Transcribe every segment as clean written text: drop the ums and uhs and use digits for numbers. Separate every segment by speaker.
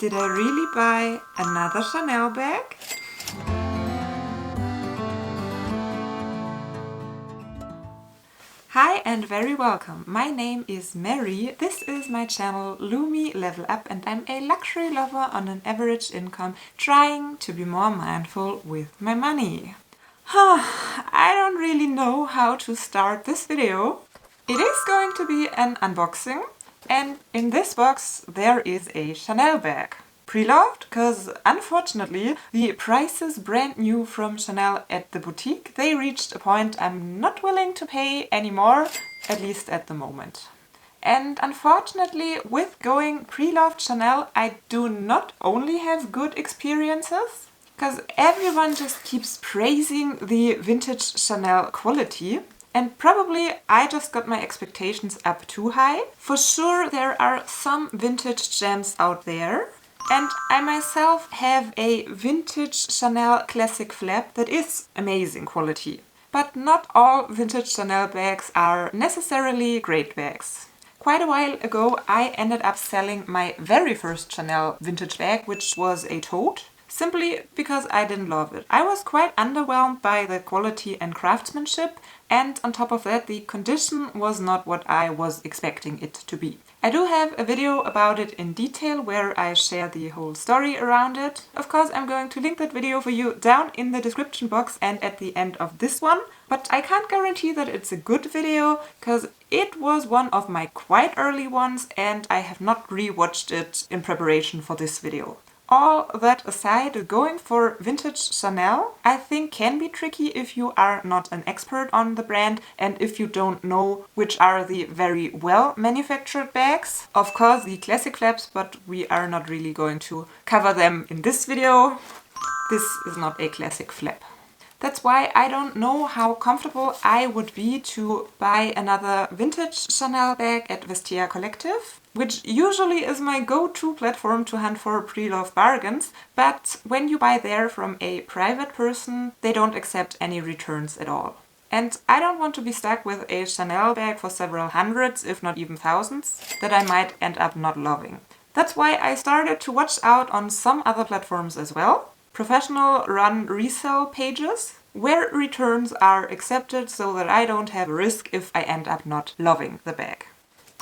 Speaker 1: Did I really buy another Chanel bag? Hi and very welcome. My name is Mary. This is my channel Lumi Level Up and I'm a luxury lover on an average income trying to be more mindful with my money. I don't really know how to start this video. It is going to be an unboxing and in this box there is a Chanel bag. Preloved, because unfortunately the prices brand new from Chanel at the boutique, they reached a point I'm not willing to pay anymore, at least at the moment. And unfortunately with going Preloved Chanel I do not only have good experiences, because everyone just keeps praising the vintage Chanel quality. And probably I just got my expectations up too high. For sure there are some vintage gems out there. And I myself have a vintage Chanel classic flap that is amazing quality. But not all vintage Chanel bags are necessarily great bags. Quite a while ago I ended up selling my very first Chanel vintage bag, which was a tote. Simply because I didn't love it. I was quite underwhelmed by the quality and craftsmanship, and on top of that the condition was not what I was expecting it to be. I do have a video about it in detail where I share the whole story around it. Of course I'm going to link that video for you down in the description box and at the end of this one, but I can't guarantee that it's a good video because it was one of my quite early ones and I have not rewatched it in preparation for this video. All that aside, going for vintage Chanel I think can be tricky if you are not an expert on the brand and if you don't know which are the very well manufactured bags. Of course the classic flaps, but we are not really going to cover them in this video. This is not a classic flap. That's why I don't know how comfortable I would be to buy another vintage Chanel bag at Vestiaire Collective, which usually is my go-to platform to hunt for pre-loved bargains, but when you buy there from a private person, they don't accept any returns at all. And I don't want to be stuck with a Chanel bag for several hundreds, if not even thousands, that I might end up not loving. That's why I started to watch out on some other platforms as well. Professional run resale pages where returns are accepted so that I don't have a risk if I end up not loving the bag.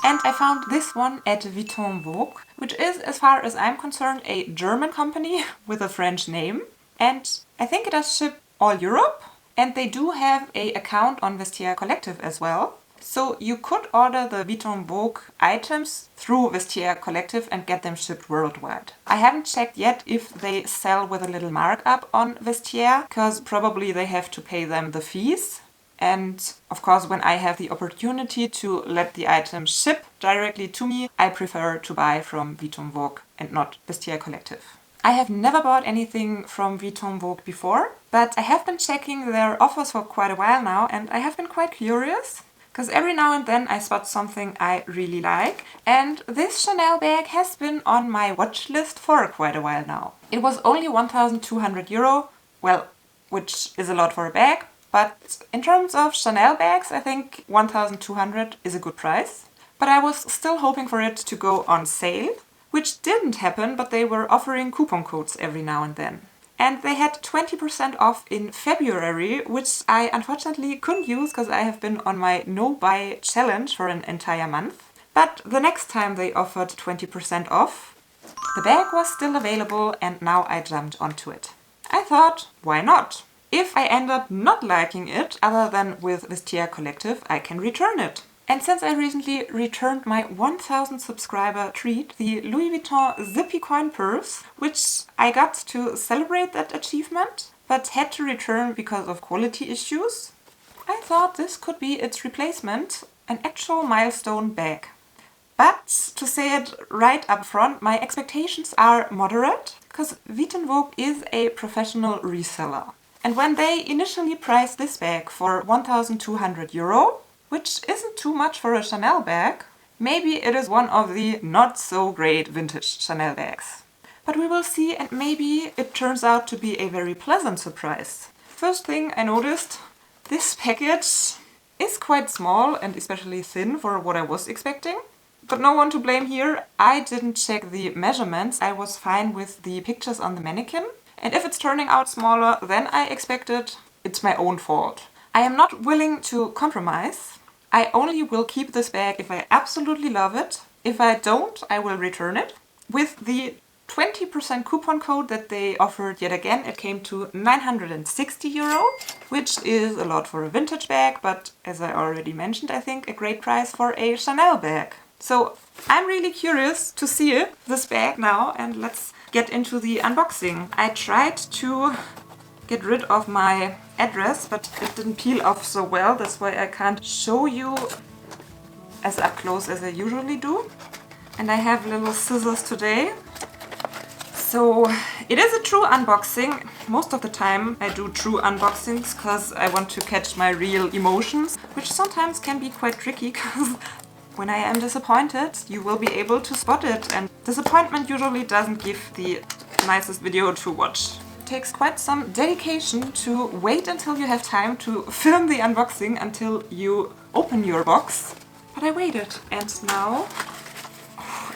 Speaker 1: And I found this one at Vite EnVogue, which is, as far as I'm concerned, a German company with a French name. And I think it does ship all Europe. And they do have an account on Vestiaire Collective as well. So you could order the Vite EnVogue items through Vestiaire Collective and get them shipped worldwide. I haven't checked yet if they sell with a little markup on Vestiaire, because probably they have to pay them the fees. And of course when I have the opportunity to let the items ship directly to me, I prefer to buy from Vite EnVogue and not Vestiaire Collective. I have never bought anything from Vite EnVogue before, but I have been checking their offers for quite a while now and I have been quite curious. Because every now and then I spot something I really like, and this Chanel bag has been on my watch list for quite a while now. It was only 1,200 euro, well, which is a lot for a bag, but in terms of Chanel bags I think 1,200 is a good price. But I was still hoping for it to go on sale, which didn't happen, but they were offering coupon codes every now and then. And they had 20% off in February, which I unfortunately couldn't use because I have been on my no-buy challenge for an entire month. But the next time they offered 20% off, the bag was still available and now I jumped onto it. I thought, why not? If I end up not liking it, other than with Vestiaire Collective, I can return it. And since I recently returned my 1000 subscriber treat, the Louis Vuitton Zippy Coin Purse, which I got to celebrate that achievement, but had to return because of quality issues, I thought this could be its replacement, an actual milestone bag. But to say it right up front, my expectations are moderate, because Vite EnVogue is a professional reseller. And when they initially priced this bag for 1,200 euro, which isn't too much for a Chanel bag, maybe it is one of the not so great vintage Chanel bags. But we will see, and maybe it turns out to be a very pleasant surprise. First thing I noticed, this package is quite small and especially thin for what I was expecting. But no one to blame here. I didn't check the measurements. I was fine with the pictures on the mannequin. And if it's turning out smaller than I expected, it's my own fault. I am not willing to compromise. I only will keep this bag if I absolutely love it. If I don't, I will return it. With the 20% coupon code that they offered yet again, it came to 960 euro, which is a lot for a vintage bag, but as I already mentioned, I think a great price for a Chanel bag. So I'm really curious to see this bag now, and let's get into the unboxing. I tried to get rid of my address, but it didn't peel off so well. That's why I can't show you as up close as I usually do. And I have little scissors today. So it is a true unboxing. Most of the time I do true unboxings because I want to catch my real emotions, which sometimes can be quite tricky because when I am disappointed, you will be able to spot it, and disappointment usually doesn't give the nicest video to watch. It takes quite some dedication to wait until you have time to film the unboxing until you open your box. But I waited, and now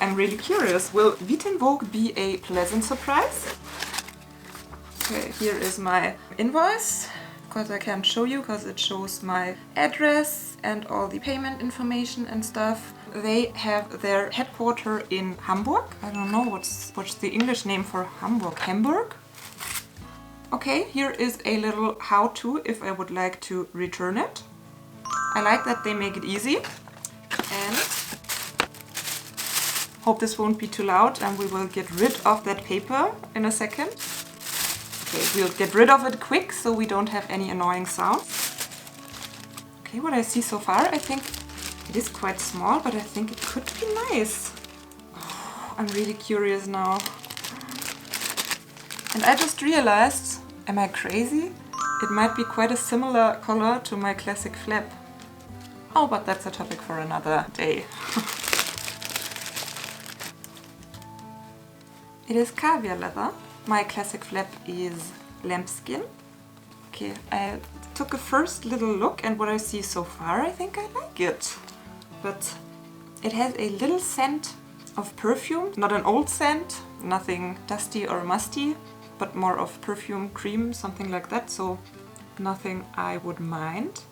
Speaker 1: I'm really curious. Will Vite En Vogue be a pleasant surprise? Okay, here is my invoice. Because I can't show you because it shows my address and all the payment information and stuff. They have their headquarters in Hamburg. I don't know what's the English name for Hamburg. Hamburg? Okay, here is a little how-to if I would like to return it. I like that they make it easy. And hope this won't be too loud and we will get rid of that paper in a second. Okay, we'll get rid of it quick so we don't have any annoying sounds. Okay, what I see so far, I think it is quite small, but I think it could be nice. Oh, I'm really curious now. And I just realized, am I crazy? It might be quite a similar color to my classic flap. Oh, but that's a topic for another day. It is caviar leather. My classic flap is lambskin. Okay, I took a first little look and what I see so far, I think I like it. But it has a little scent of perfume, not an old scent, nothing dusty or musty, but more of perfume, cream, something like that, so nothing I would mind.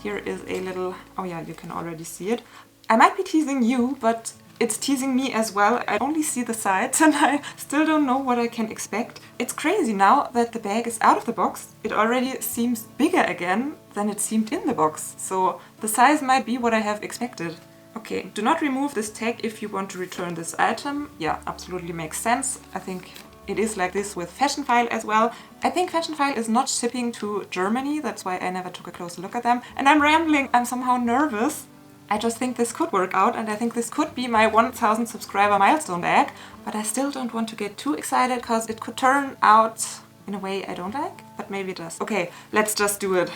Speaker 1: Here is a little, oh yeah, you can already see it. I might be teasing you, but it's teasing me as well. I only see the sides and I still don't know what I can expect. It's crazy now that the bag is out of the box. It already seems bigger again than it seemed in the box. So the size might be what I have expected. Okay, do not remove this tag if you want to return this item. Yeah, absolutely makes sense. I think it is like this with Fashionphile as well. I think Fashionphile is not shipping to Germany. That's why I never took a closer look at them. And I'm rambling. I'm somehow nervous. I just think this could work out and I think this could be my 1000 subscriber milestone bag, but I still don't want to get too excited because it could turn out in a way I don't like, but maybe it does. Okay, let's just do it.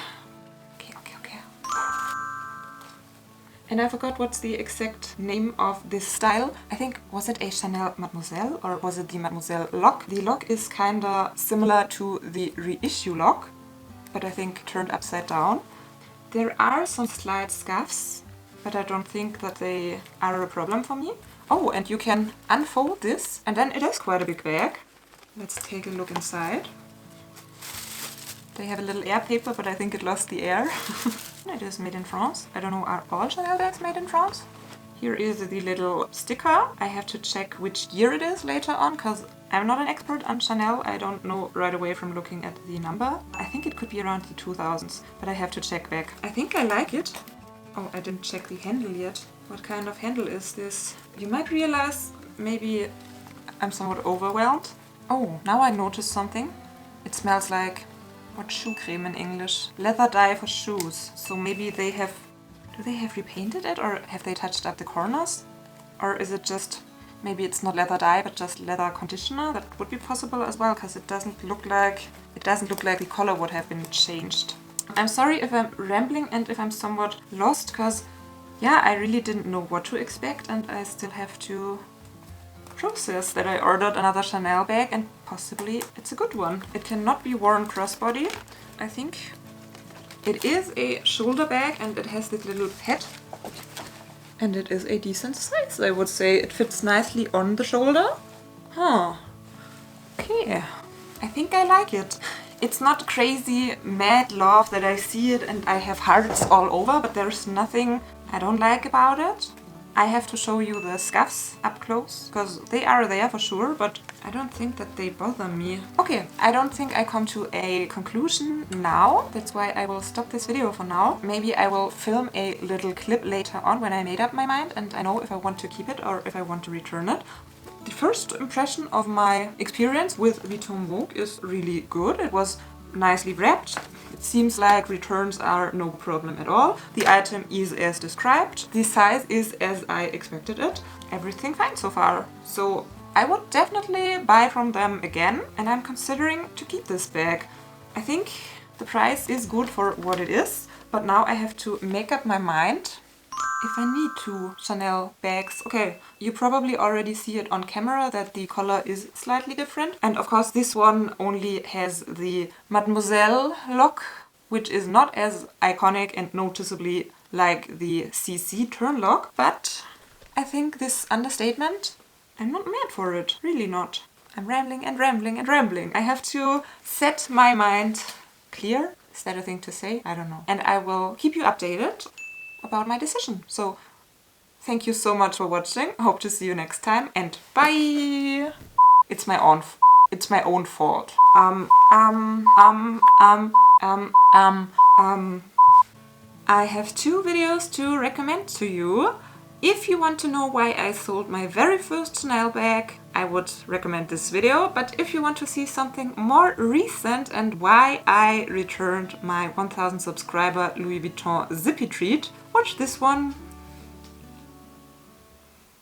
Speaker 1: Okay. And I forgot what's the exact name of this style. I think, was it a Chanel Mademoiselle or was it the Mademoiselle lock? The lock is kinda similar to the reissue lock, but I think turned upside down. There are some slight scuffs, but I don't think that they are a problem for me. Oh, and you can unfold this, and then it is quite a big bag. Let's take a look inside. They have a little air paper, but I think it lost the air. It is made in France. I don't know, are all Chanel bags made in France? Here is the little sticker. I have to check which year it is later on, because I'm not an expert on Chanel. I don't know right away from looking at the number. I think it could be around the 2000s, but I have to check back. I think I like it. Oh, I didn't check the handle yet. What kind of handle is this? You might realize maybe I'm somewhat overwhelmed. Oh, now I noticed something. It smells like, what's shoe cream in English? Leather dye for shoes. So maybe they have, do they have repainted it or have they touched up the corners? Or is it just, maybe it's not leather dye but just leather conditioner? That would be possible as well because it doesn't look like the color would have been changed. I'm sorry if I'm rambling and if I'm somewhat lost, because yeah, I really didn't know what to expect and I still have to process that I ordered another Chanel bag and possibly it's a good one. It cannot be worn crossbody. I think it is a shoulder bag and it has this little pad. And it is a decent size, I would say. It fits nicely on the shoulder. Huh. Okay. I think I like it. It's not crazy mad love that I see it and I have hearts all over, but there's nothing I don't like about it. I have to show you the scuffs up close, because they are there for sure, but I don't think that they bother me. Okay, I don't think I come to a conclusion now. That's why I will stop this video for now. Maybe I will film a little clip later on when I made up my mind and I know if I want to keep it or if I want to return it. The first impression of my experience with Vite EnVogue is really good. It was nicely wrapped. It seems like returns are no problem at all. The item is as described. The size is as I expected it. Everything fine so far. So I would definitely buy from them again, and I'm considering to keep this bag. I think the price is good for what it is, but now I have to make up my mind if I need two Chanel bags. Okay, you probably already see it on camera that the color is slightly different. And of course this one only has the Mademoiselle lock, which is not as iconic and noticeably like the CC turn lock. But I think this understatement, I'm not mad for it, really not. I'm rambling and rambling and rambling. I have to set my mind clear. Is that a thing to say? I don't know. And I will keep you updated about my decision. So thank you so much for watching. Hope to see you next time and bye. It's my own fault. I have two videos to recommend to you. If you want to know why I sold my very first Chanel bag, I would recommend this video. But if you want to see something more recent and why I returned my 1000 subscriber Louis Vuitton zippy treat, watch this one.